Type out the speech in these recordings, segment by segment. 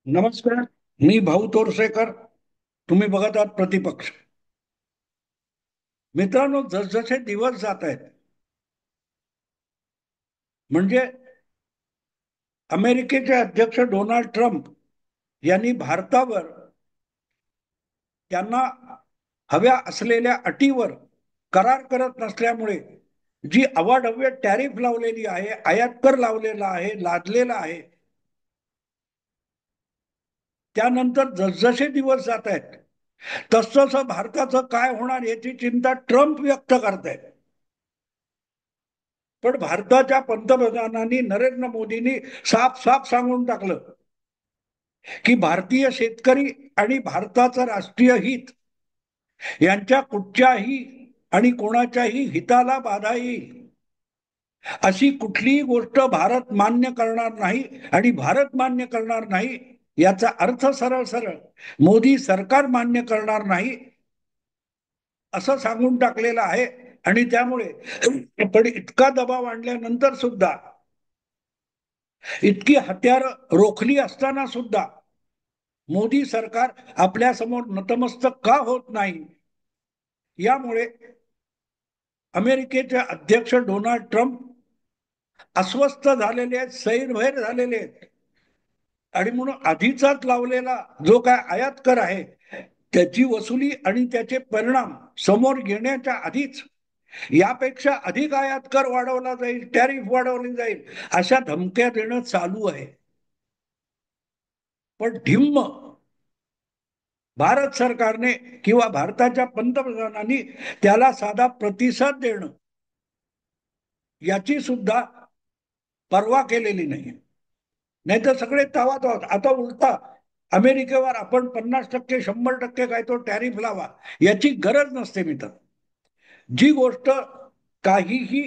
नमस्कार. मी भाऊ तोरसेकर. तुम्ही बघत आहात प्रतिपक्ष. मित्रांनो, जसजसे दिवस जात आहेत, म्हणजे अमेरिकेचे अध्यक्ष डोनाल्ड ट्रम्प यांनी भारतावर त्यांना हव्या असलेल्या अटीवर करार करत नसल्यामुळे जी अवाढव्य टॅरिफ लावलेली आहे, आयात कर लावलेला आहे, लादलेला आहे, त्यानंतर जसजसे दिवस जात आहेत तसतसं भारताचं काय होणार याची चिंता ट्रम्प व्यक्त करतायत. पण भारताच्या पंतप्रधानांनी नरेंद्र मोदींनी साफ साफ सांगून टाकलं की भारतीय शेतकरी आणि भारताचं राष्ट्रीय हित यांच्या कुठच्याही आणि कोणाच्याही हिताला बाधा येईल अशी कुठलीही गोष्ट भारत मान्य करणार नाही. आणि भारत मान्य करणार नाही याचा अर्थ सरळ सरळ मोदी सरकार मान्य करणार नाही असं सांगून टाकलेलं आहे. आणि त्यामुळे पण इतका दबाव आणल्यानंतर सुद्धा, इतकी हत्यार रोखली असताना सुद्धा मोदी सरकार आपल्या समोर नतमस्तक का होत नाही, यामुळे अमेरिकेचे अध्यक्ष डोनाल्ड ट्रम्प अस्वस्थ झालेले आहेत, सैरभैर झालेले आहेत. आणि म्हणून आधीचाच लावलेला जो काय आयात कर आहे त्याची वसुली आणि त्याचे परिणाम समोर येण्याच्या आधीच यापेक्षा अधिक आयात कर वाढवला जाईल, टॅरिफ वाढवली जाईल, अशा धमक्या देणं चालू आहे. पण ढिम्म भारत सरकारने किंवा भारताच्या पंतप्रधानांनी त्याला साधा प्रतिसाद देणं याची सुद्धा पर्वा केलेली नाही. नाहीतर सगळे तावात आता उलटा अमेरिकेवर आपण 50% 100% काय तो टॅरिफ लावा, याची गरज नसते मित्र. जी गोष्ट काहीही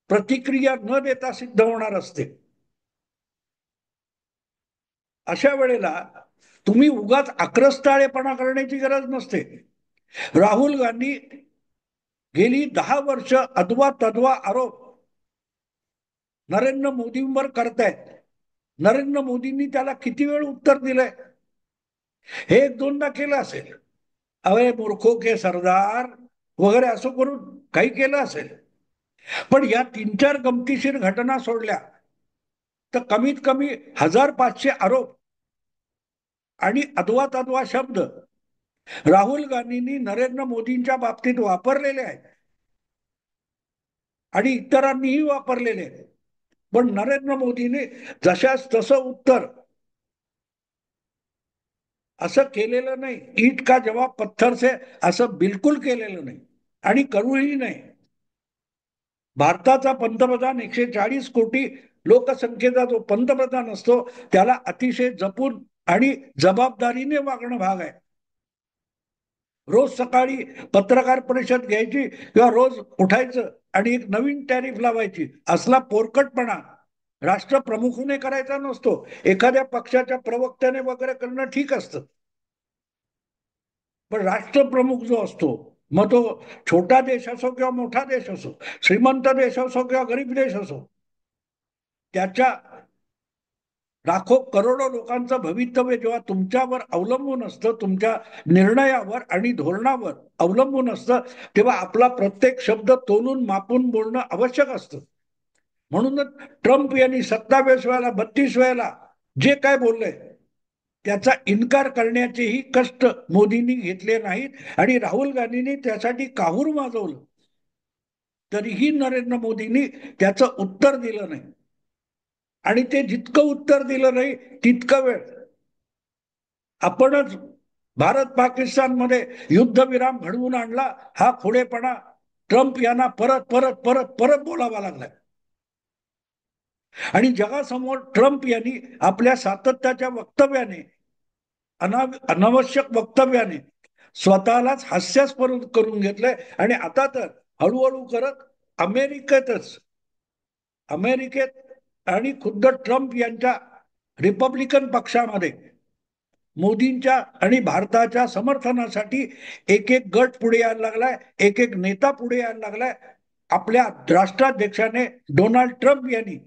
प्रतिक्रिया न देता सिद्ध होणार असते, अशा वेळेला तुम्ही उगाच आक्रस्ताळेपणा करण्याची गरज नसते. राहुल गांधी गेली 10 वर्ष अथवा तद्वा आरोप नरेंद्र मोदींवर करतायत. नरेंद्र मोदींनी त्याला किती वेळ उत्तर दिलंय? हे एक दोनदा केलं असेल, अरे मूर्खो के सरदार वगैरे असं करून काही केलं असेल. पण या 3-4 गमतीशीर घटना सोडल्या तर कमीत कमी 1500 आरोप आणि अथवा तद्वा शब्द राहुल गांधींनी नरेंद्र मोदींच्या बाबतीत वापरलेले आहेत आणि इतरांनीही वापरलेले आहेत. पण नरेंद्र मोदींनी जशाच तसं उत्तर असं केलेलं नाही. ईट का जवाब पत्थर से असं बिलकुल केलेलं नाही आणि करूही नाही. भारताचा पंतप्रधान 140 कोटी लोकसंख्येचा जो पंतप्रधान असतो त्याला अतिशय जपून आणि जबाबदारीने वागणं भाग आहे. रोज सकाळी पत्रकार परिषद घ्यायची किंवा रोज उठायचं आणि एक नवीन टॅरिफ लावायची, असला पोरकटपणा राष्ट्रप्रमुखाने करायचा नसतो. एखाद्या पक्षाच्या प्रवक्त्याने वगैरे करणं ठीक असतं, पण राष्ट्रप्रमुख जो असतो, मग तो छोटा देश असो किंवा मोठा देश असो, श्रीमंत देश असो किंवा गरीब देश असो, त्याच्या लाखो करोडो लोकांचं भवितव्य जेव्हा तुमच्यावर अवलंबून असतं, तुमच्या निर्णयावर आणि धोरणावर अवलंबून असतं, तेव्हा आपला प्रत्येक शब्द तोलून मापून बोलणं आवश्यक असतं. म्हणूनच ट्रम्प यांनी 27 वेळेला 32 वेळेला जे काय बोललंय त्याचा इन्कार करण्याचेही कष्ट मोदींनी घेतले नाहीत आणि राहुल गांधींनी त्यासाठी काहूर माजवलं तरीही नरेंद्र मोदींनी त्याचं उत्तर दिलं नाही. आणि ते जितकं उत्तर दिलं नाही तितकं वेळ आपणच भारत पाकिस्तानमध्ये युद्धविराम घडवून आणला, हा खोडेपणा ट्रम्प यांना परत परत परत परत बोलावा लागलाय. आणि जगासमोर ट्रम्प यांनी आपल्या सातत्याच्या वक्तव्याने, अनावश्यक वक्तव्याने स्वतःलाच हास्यास्पद करून घेतलंय. आणि आता तर हळूहळू करत अमेरिकेतच अमेरिकेत आणि खुद्द ट्रम्प यांच्या रिपब्लिकन पक्षामध्ये मोदींच्या आणि भारताच्या समर्थनासाठी एक एक गट पुढे यायला लागलाय, एक एक नेता पुढे यायला लागलाय. आपल्या राष्ट्राध्यक्षाने डोनाल्ड ट्रम्प यांनी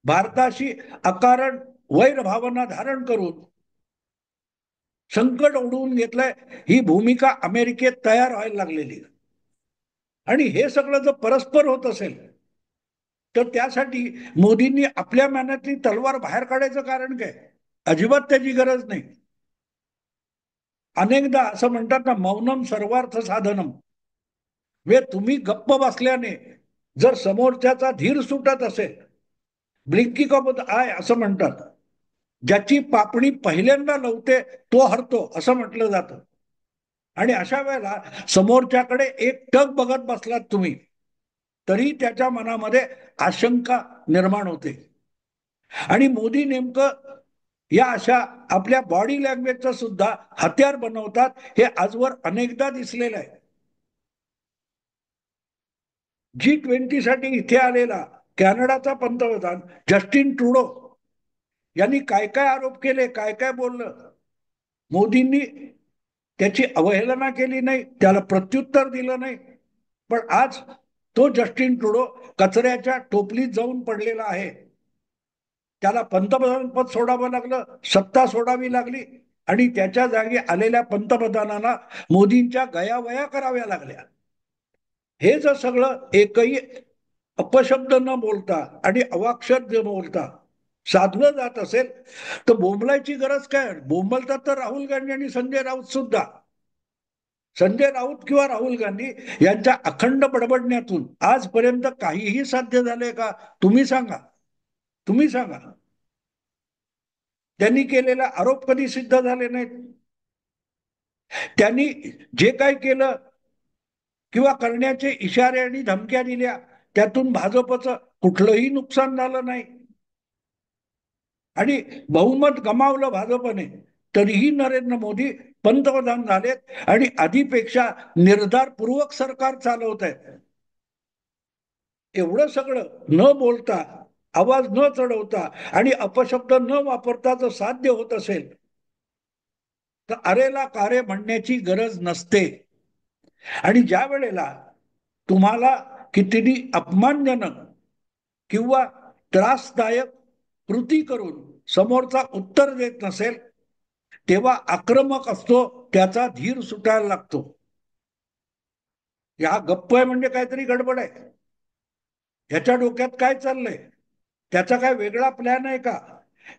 भारताशी अकारण वैर भावना धारण करून संकट ओढवून घेतलंय, ही भूमिका अमेरिकेत तयार व्हायला लागलेली. आणि हे सगळं जर परस्पर होत असेल तर त्यासाठी मोदींनी आपल्या मनातली तलवार बाहेर काढायचं कारण काय? अजिबात त्याची गरज नाही. अनेकदा असं म्हणतात ना, मौनम सर्वार्थ साधनम. वे तुम्ही गप्प बसल्याने जर समोरच्याचा धीर सुटत असेल, ब्लिंकिंग ऑफ आय असं म्हणतात, ज्याची पापणी पहिल्यांदा लवते तो हरतो असं म्हटलं जातं. आणि अशा वेळेला समोरच्याकडे एक टक बघत बसलात तुम्ही तरी त्याच्या मनामध्ये आशंका निर्माण होते. आणि मोदी नेमकं या अशा आपल्या बॉडी लँग्वेजचं सुद्धा हत्यार बनवतात, हे आजवर अनेकदा दिसलेलं आहे. G20 साठी इथे आलेला कॅनडाचा पंतप्रधान जस्टिन ट्रुडो यांनी काय काय आरोप केले, काय काय बोललं. मोदींनी त्याची अवहेलना केली नाही, त्याला प्रत्युत्तर दिलं नाही. पण आज तो जस्टिन ट्रुडो कचऱ्याच्या टोपलीत जाऊन पडलेला आहे. त्याला पंतप्रधान पद सोडावं लागलं, सत्ता सोडावी लागली आणि त्याच्या जागी आलेल्या पंतप्रधानांना मोदींच्या गयावया कराव्या लागल्या. हे जर सगळं एकही अपशब्द न बोलता आणि अवाक्षर न बोलता साधलं जात असेल तर बोंबलायची गरज काय? बोंबलतात तर राहुल गांधी आणि संजय राऊत सुद्धा. संजय राऊत किंवा राहुल गांधी यांच्या अखंड बडबडण्यातून आजपर्यंत काहीही साध्य झालंय का? तुम्ही सांगा, तुम्ही सांगा. त्यांनी केलेले आरोप कधी सिद्ध झाले नाहीत. त्यांनी जे काय केलं किंवा करण्याचे इशारे आणि धमक्या दिल्या त्यातून भाजपचं कुठलंही नुकसान झालं नाही. आणि बहुमत गमावलं भाजपने तरीही नरेंद्र मोदी पंतप्रधान झालेत आणि आधीपेक्षा निर्धारपूर्वक सरकार चालवत आहेत. एवढं सगळं न बोलता, आवाज न चढवता आणि अपशब्द न वापरता जर साध्य होत असेल तर अरेला कारे म्हणण्याची गरज नसते. आणि ज्या वेळेला तुम्हाला कितीही अपमानजनक किंवा त्रासदायक कृती करून समोरचा उत्तर देत नसेल तेव्हा आक्रमक असतो, त्याचा धीर सुटायला लागतो. या गप्प आहे म्हणजे काहीतरी गडबड आहे. ह्याच्या डोक्यात काय चाललंय? त्याचा काय वेगळा प्लॅन आहे का?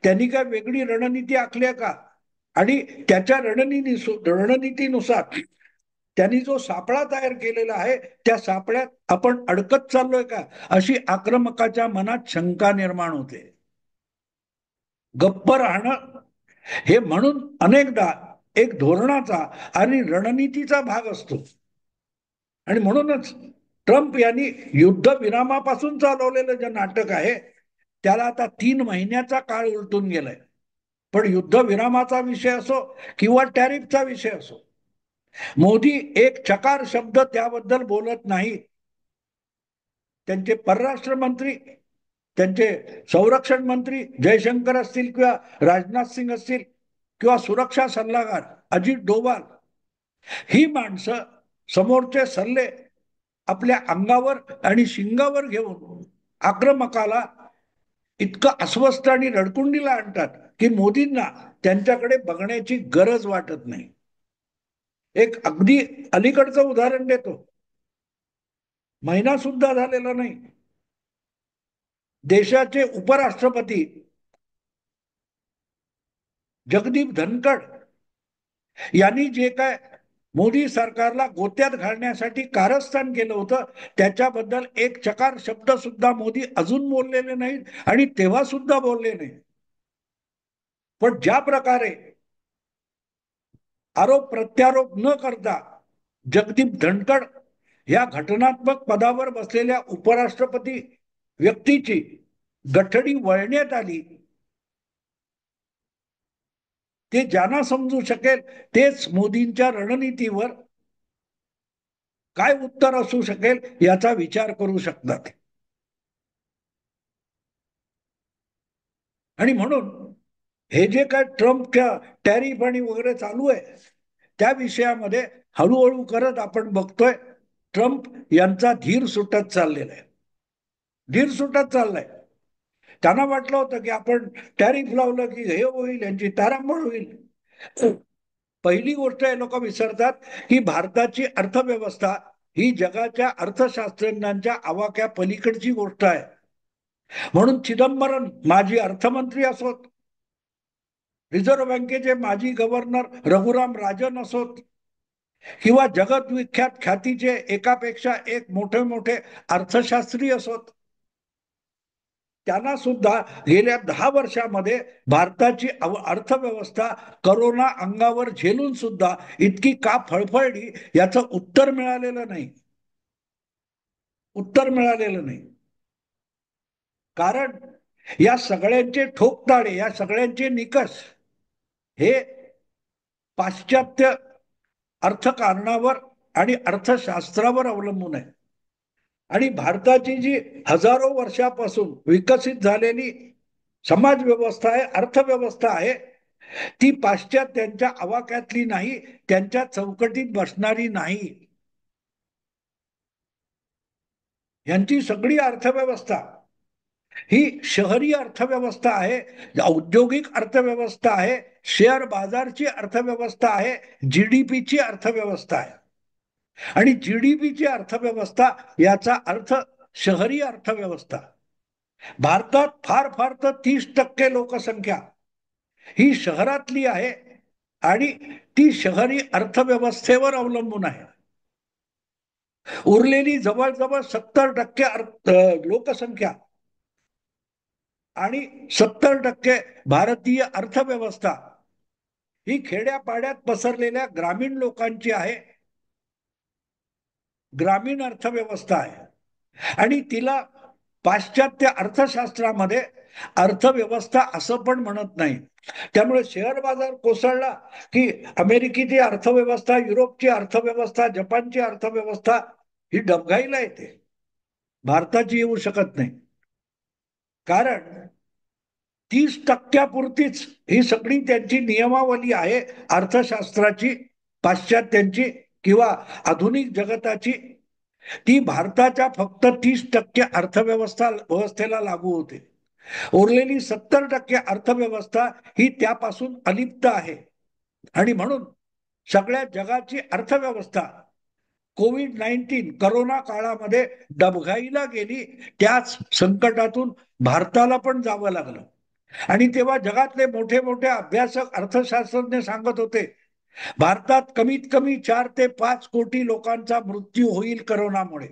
त्यांनी काय वेगळी रणनीती आखली आहे का? आणि त्याच्या रणनीतीनुसार त्यांनी जो सापळा तयार केलेला आहे त्या सापळ्यात आपण अडकत चाललोय का, अशी आक्रमकाच्या मनात शंका निर्माण होते. गप्प राहणं हे म्हणून अनेकदा एक धोरणाचा आणि रणनीतीचा भाग असतो. आणि म्हणूनच ट्रम्प यांनी युद्धविरामापासून चालवलेलं जे नाटक आहे त्याला आता 3 महिन्याचा काळ उलटून गेलाय. पण युद्धविरामाचा विषय असो किंवा टॅरिफचा विषय असो, मोदी एक चकार शब्द त्याबद्दल बोलत नाही. त्यांचे परराष्ट्र मंत्री, त्यांचे संरक्षण मंत्री जयशंकर असतील किंवा राजनाथ सिंग असतील किंवा सुरक्षा सल्लागार अजित डोभाल, ही माणसं समोरचे सल्ले आपल्या अंगावर आणि शिंगावर घेऊन आक्रमकाला इतकं अस्वस्थ आणि रडकुंडीला आणतात की मोदींना त्यांच्याकडे बघण्याची गरज वाटत नाही. एक अगदी अलीकडचं उदाहरण देतो. महिना सुद्धा झालेला नाही, देशाचे उपराष्ट्रपती जगदीप धनखड यांनी जे काय मोदी सरकारला गोत्यात घालण्यासाठी कारस्थान केलं होतं त्याच्याबद्दल एक चकार शब्द सुद्धा मोदी अजून बोललेले नाहीत आणि तेव्हा सुद्धा बोलले नाही. पण ज्या प्रकारे आरोप प्रत्यारोप न करता जगदीप धनखड या घटनात्मक पदावर बसलेल्या उपराष्ट्रपती व्यक्तीची गठडी वळण्यात आली, ते ज्यांना समजू शकेल तेच मोदींच्या रणनीतीवर काय उत्तर असू शकेल याचा विचार करू शकतात. आणि म्हणून हे जे काय ट्रम्पच्या टॅरिफ आणि वगैरे चालू आहे त्या विषयामध्ये हळूहळू करत आपण बघतोय ट्रम्प यांचा धीर सुटत चाललेला आहे. धीर सुटत चाललाय. त्यांना वाटलं होतं की आपण टॅरिफ लावलं की हे होईल, यांची तारांबळ होईल. पहिली गोष्ट हे लोक विसरतात की भारताची अर्थव्यवस्था ही जगाच्या अर्थशास्त्रज्ञांच्या आवाक्या पलीकडची गोष्ट आहे. म्हणून चिदंबरम माजी अर्थमंत्री असोत, रिझर्व्ह बँकेचे माजी गव्हर्नर रघुराम राजन असोत, किंवा जगविख्यात ख्यातीचे एकापेक्षा एक मोठे मोठे अर्थशास्त्री असोत, त्यांना सुद्धा गेल्या 10 वर्षामध्ये भारताची अर्थव्यवस्था करोना अंगावर झेलून सुद्धा इतकी का फळफळली याचं उत्तर मिळालेलं नाही. उत्तर मिळालेलं नाही. कारण या सगळ्यांचे ठोकताळे, या सगळ्यांचे निकष हे पाश्चात्य अर्थकारणावर आणि अर्थशास्त्रावर अवलंबून आहे. आणि भारताची जी हजारो वर्षापासून विकसित झालेली समाज व्यवस्था आहे, अर्थव्यवस्था आहे, ती पाश्चात्यांच्या आवाक्यातली नाही, त्यांच्या चौकटीत बसणारी नाही. यांची सगळी अर्थव्यवस्था ही शहरी अर्थव्यवस्था आहे, औद्योगिक अर्थव्यवस्था आहे, शेअर बाजारची अर्थव्यवस्था आहे, जीडीपीची अर्थव्यवस्था आहे. आणि जीडीपीची अर्थव्यवस्था याचा अर्थ शहरी अर्थव्यवस्था. भारतात फार फार तर 30% लोकसंख्या ही शहरातली आहे आणि ती शहरी अर्थव्यवस्थेवर अवलंबून आहे. उरलेली जवळजवळ 70% लोकसंख्या आणि 70% भारतीय अर्थव्यवस्था ही खेड्यापाड्यात पसरलेल्या ग्रामीण लोकांची आहे, ग्रामीण अर्थव्यवस्था आहे. आणि तिला पाश्चात्य अर्थशास्त्रामध्ये अर्थव्यवस्था असं पण म्हणत नाही. त्यामुळे शेअर बाजार कोसळला की अमेरिकेची अर्थव्यवस्था, युरोपची अर्थव्यवस्था, जपानची अर्थव्यवस्था ही डबघाईला येते, भारताची येऊ शकत नाही. कारण 30% ही सगळी त्यांची नियमावली आहे अर्थशास्त्राची, पाश्चात्यांची किंवा आधुनिक जगताची. ती भारताच्या फक्त 30% व्यवस्थेला लागू होते. उरलेली 70% अर्थव्यवस्था ही त्यापासून अलिप्त आहे. आणि म्हणून सगळ्या जगाची अर्थव्यवस्था कोविड-19 करोना काळामध्ये डबघाईला गेली. त्याच संकटातून भारताला पण जावं लागलं. आणि तेव्हा जगातले मोठे मोठे अभ्यासक, अर्थशास्त्रज्ञ सांगत होते भारतात कमीत कमी 4 ते 5 कोटी लोकांचा मृत्यू होईल करोनामुळे.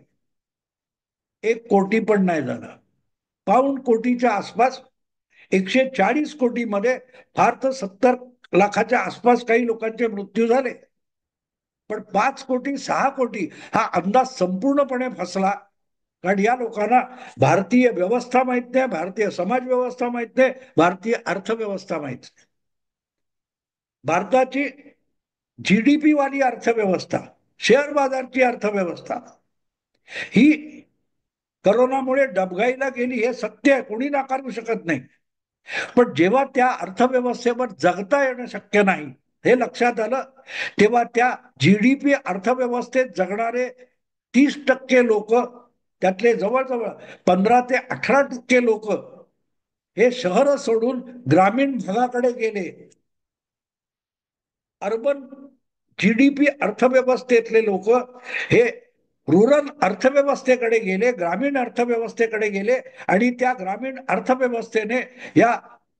1 कोटी पण नाही झाला. पाऊण कोटीच्या आसपास, 140 कोटीमध्ये फार तर 70 लाखाच्या आसपास काही लोकांचे मृत्यू झाले. पण 5 कोटी 6 कोटी हा अंदाज संपूर्णपणे फसला. कारण या लोकांना भारतीय व्यवस्था माहित नाही, भारतीय समाज व्यवस्था माहित नाही, भारतीय अर्थव्यवस्था माहित नाही. भारताची जीडीपी वाली अर्थव्यवस्था, शेअर बाजारची अर्थव्यवस्था ही करोनामुळे डबघाईला गेली, हे सत्य आहे, कोणी नाकारू शकत नाही. पण जेव्हा त्या अर्थव्यवस्थेवर जगता येणं शक्य नाही हे लक्षात आलं, तेव्हा त्या जीडीपी अर्थव्यवस्थेत जगणारे 30% लोक, त्यातले जवळजवळ 15 ते 18% लोक हे शहर सोडून ग्रामीण भागाकडे गेले. अर्बन जीडीपी अर्थव्यवस्थेतले लोक हे रुरल अर्थव्यवस्थेकडे गेले, ग्रामीण अर्थव्यवस्थेकडे गेले. आणि त्या ग्रामीण अर्थव्यवस्थेने या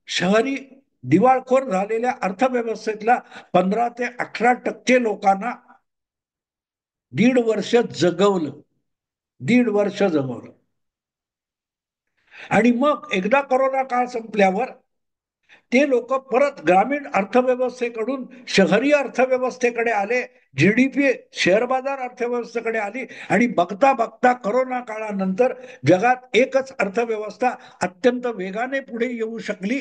शहरी दिवाळखोर झालेल्या अर्थव्यवस्थेतल्या 15 ते 18% लोकांना 1.5 वर्ष जगवलं. 1.5 वर्ष जगवलं. आणि मग एकदा करोना काळ संपल्यावर ते लोक परत ग्रामीण अर्थव्यवस्थेकडून शहरी अर्थव्यवस्थेकडे आले, जीडीपी शेअर बाजार अर्थव्यवस्थेकडे आली. आणि बघता बघता करोना काळानंतर जगात एकच अर्थव्यवस्था अत्यंत वेगाने पुढे येऊ शकली,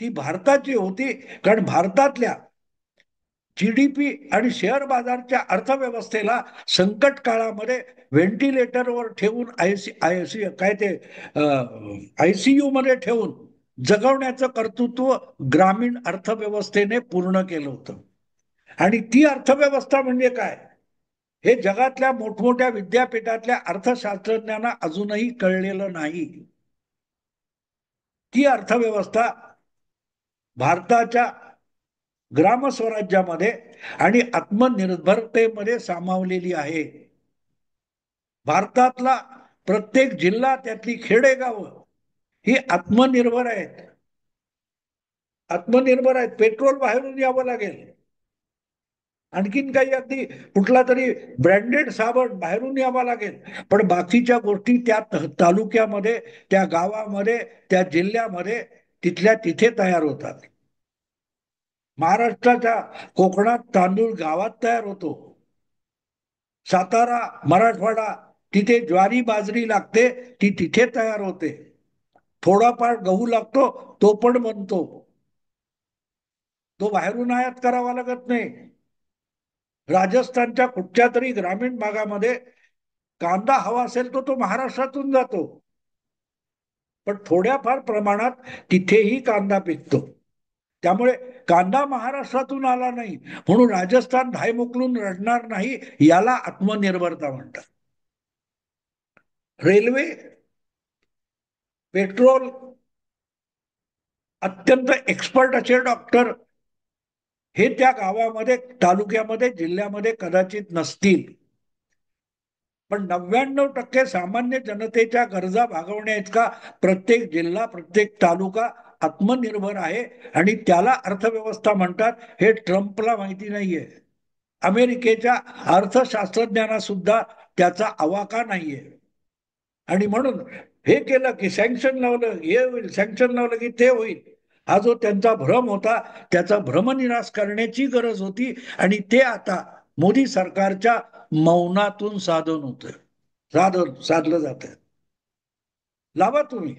ती भारताची होती. कारण भारतातल्या जीडीपी आणि शेअर बाजारच्या अर्थव्यवस्थेला संकट काळामध्ये व्हेंटिलेटरवर ठेवून आयसीयू मध्ये ठेवून जगवण्याचं कर्तृत्व ग्रामीण अर्थव्यवस्थेने पूर्ण केलं होतं. आणि ती अर्थव्यवस्था म्हणजे काय हे जगातल्या मोठमोठ्या विद्यापीठातल्या अर्थशास्त्रज्ञांना अजूनही कळलेलं नाही. ती अर्थव्यवस्था भारताच्या ग्रामस्वराज्यामध्ये आणि आत्मनिर्भरतेमध्ये सामावलेली आहे. भारतातला प्रत्येक जिल्हा, त्यातली खेडेगाव ही आत्मनिर्भर आहेत. आत्मनिर्भर आहेत. पेट्रोल बाहेरून यावं लागेल. आणखीन काही अगदी कुठला तरी ब्रँडेड साबण बाहेरून यावा लागेल, पण बाकीच्या गोष्टी त्या तालुक्यामध्ये, त्या गावामध्ये, त्या जिल्ह्यामध्ये तिथल्या तिथे तयार होतात. महाराष्ट्राच्या कोकणात तांदूळ गावात तयार होतो. सातारा, मराठवाडा, तिथे ज्वारी बाजरी लागते, ती तिथे तयार होते. थोडाफार गहू लागतो, तो पण बनतो. तो बाहेरून आयात करावा लागत नाही. राजस्थानच्या कुठच्या तरी ग्रामीण भागामध्ये कांदा हवा असेल तो महाराष्ट्रातून जातो, पण थोड्याफार प्रमाणात तिथेही कांदा पिकतो. त्यामुळे कांदा महाराष्ट्रातून आला नाही म्हणून राजस्थान धाय मोकलून रडणार नाही, याला आत्मनिर्भरता म्हणतात. रेल्वे, पेट्रोल, अत्यंत एक्सपर्ट असे डॉक्टर हे त्या गावामध्ये, तालुक्यामध्ये, जिल्ह्यामध्ये कदाचित नसतील, पण 99% सामान्य जनतेच्या गरजा भागवण्याइतका प्रत्येक जिल्हा, प्रत्येक तालुका आत्मनिर्भर आहे. आणि त्याला अर्थव्यवस्था म्हणतात. हे ट्रम्पला माहिती नाहीये. अमेरिकेच्या अर्थशास्त्रज्ञांना सुद्धा त्याचा अवाका नाहीये. आणि म्हणून हे केलं की सँक्शन लावलं, हे होईल, सँक्शन लावलं की ते होईल. हा जो त्यांचा भ्रम होता, त्याचा भ्रमनिराश करण्याची गरज होती. आणि ते आता मोदी सरकारच्या मौनातून साधलं जात. लावा तुम्ही.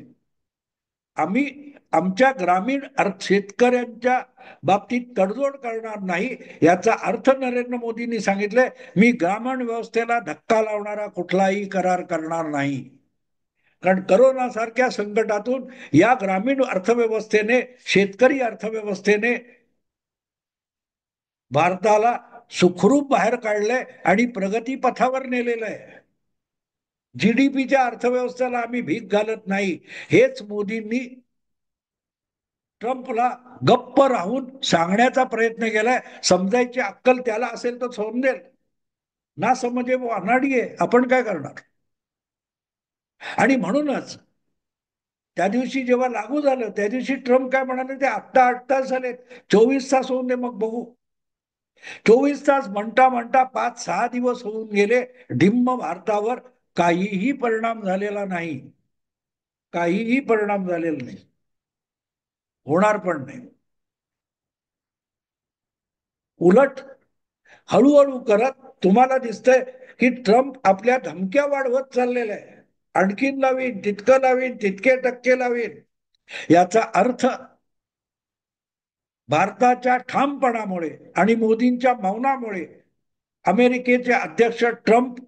आम्ही आमच्या ग्रामीण शेतकऱ्यांच्या बाबतीत तडजोड करणार नाही, याचा अर्थ नरेंद्र मोदींनी सांगितलंय. मी ग्रामीण व्यवस्थेला धक्का लावणारा कुठलाही करार करणार नाही. कारण करोना सारख्या संकटातून या ग्रामीण अर्थव्यवस्थेने, शेतकरी अर्थव्यवस्थेने भारताला सुखरूप बाहेर काढलंय आणि प्रगती पथावर नेलेलं आहे. जीडीपीच्या अर्थव्यवस्थेला आम्ही भीक घालत नाही, हेच मोदींनी ट्रम्पला गप्प राहून सांगण्याचा प्रयत्न केलाय. समजायची अक्कल त्याला असेल तर समजेल, ना समजे वो अनाडी आहे, आपण काय करणार. आणि म्हणूनच त्या दिवशी जेव्हा लागू झालं, त्या दिवशी ट्रम्प काय म्हणाले, ते आत्ता 8 तास झाले, 24 तास होऊन दे मग बघू. 24 तास म्हणता म्हणता 5-6 दिवस होऊन गेले. ढिम्म भारतावर काहीही परिणाम झालेला नाही. काहीही परिणाम झालेला नाही, होणार पण नाही. उलट हळूहळू करत तुम्हाला दिसतंय की ट्रम्प आपल्या धमक्या वाढवत चाललेला आहे. आणखीन लावीन, तितकं लावीन, तितके टक्के लावीन. याचा अर्थ भारताच्या ठामपणामुळे आणि मोदींच्या मौनामुळे अमेरिकेचे अध्यक्ष ट्रम्प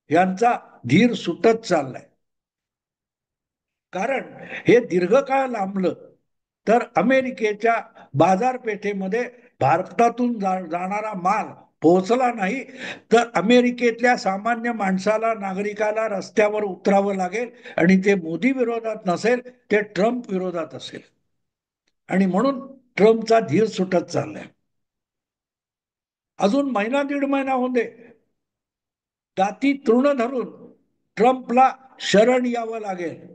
यांचा धीर सुटत चाललाय. कारण हे दीर्घकाळ लांबलं तर अमेरिकेच्या बाजारपेठेमध्ये भारतातून जाणारा माल पोहोचला नाही तर अमेरिकेतल्या सामान्य माणसाला, नागरिकाला रस्त्यावर उतरावं लागेल. आणि ते मोदी विरोधात नसेल, ते ट्रम्प विरोधात असेल. आणि म्हणून ट्रम्पचा धीर सुटत चाललाय. अजून महिना दीड महिना होऊन दे, दाती तृण धरून ट्रम्पला शरण यावं लागेल.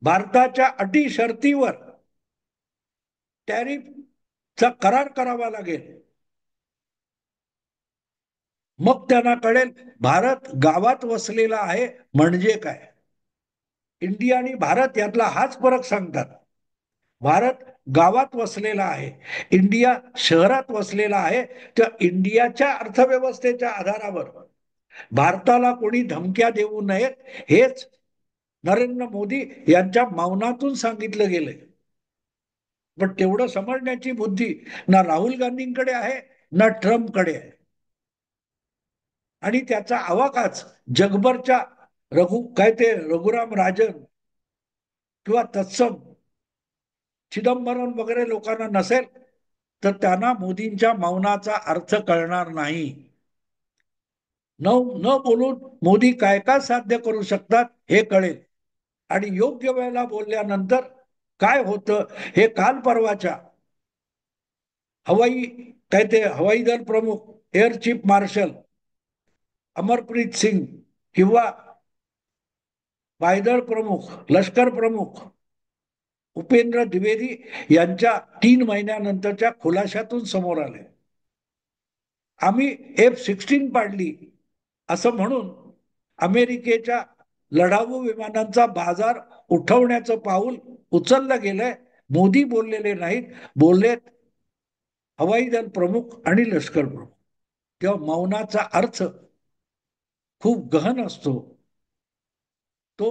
भारताच्या अटी शर्तीवर टॅरिफचा करार करावा लागेल. मग त्यांना कळेल भारत गावात वसलेला आहे म्हणजे काय. इंडिया आणि भारत यातला हाच फरक सांगतात. भारत गावात वसलेला आहे, इंडिया शहरात वसलेला आहे. तर इंडियाच्या अर्थव्यवस्थेच्या आधारावर भारताला कोणी धमक्या देऊ नयेत, हेच नरेंद्र मोदी यांच्या मौनातून सांगितलं गेलंय. पण तेवढं समजण्याची बुद्धी ना राहुल गांधींकडे आहे, ना ट्रम्पकडे आहे. आणि त्याचा आवाकाच जगभरच्या काय ते रघुराम राजन किंवा तत्सम चिदंबरम वगैरे लोकांना नसेल, तर त्यांना मोदींच्या मौनाचा अर्थ कळणार नाही. न बोलून मोदी काय काय साध्य करू शकतात हे कळेल. आणि योग्य वेळेला बोलल्यानंतर काय होतं हे काल परवाच्या हवाई काय ते हवाई दल प्रमुख air chief marshal Amarpreet Singh किंवा वायदळ प्रमुख लष्कर प्रमुख उपेंद्र द्विवेदी यांच्या 3 महिन्यानंतरच्या खुलाशातून समोर आले. आम्ही F-16 पाडली असं म्हणून अमेरिकेच्या लढाऊ विमानांचा बाजार उठवण्याचं पाऊल उचललं गेलंय. मोदी बोललेले नाहीत, बोललेत हवाई दल प्रमुख आणि लष्कर प्रमुख. तेव्हा मौनाचा अर्थ खूप गहन असतो. तो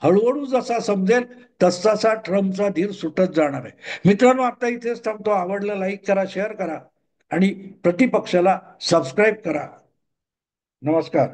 हळूहळू जसा समजेल तसा ट्रम्पचा धीर सुटत जाणार आहे. मित्रांनो, आता इथेच थांबतो. आवडलं लाईक करा, शेअर करा आणि प्रतिपक्षाला सबस्क्राईब करा. नमस्कार.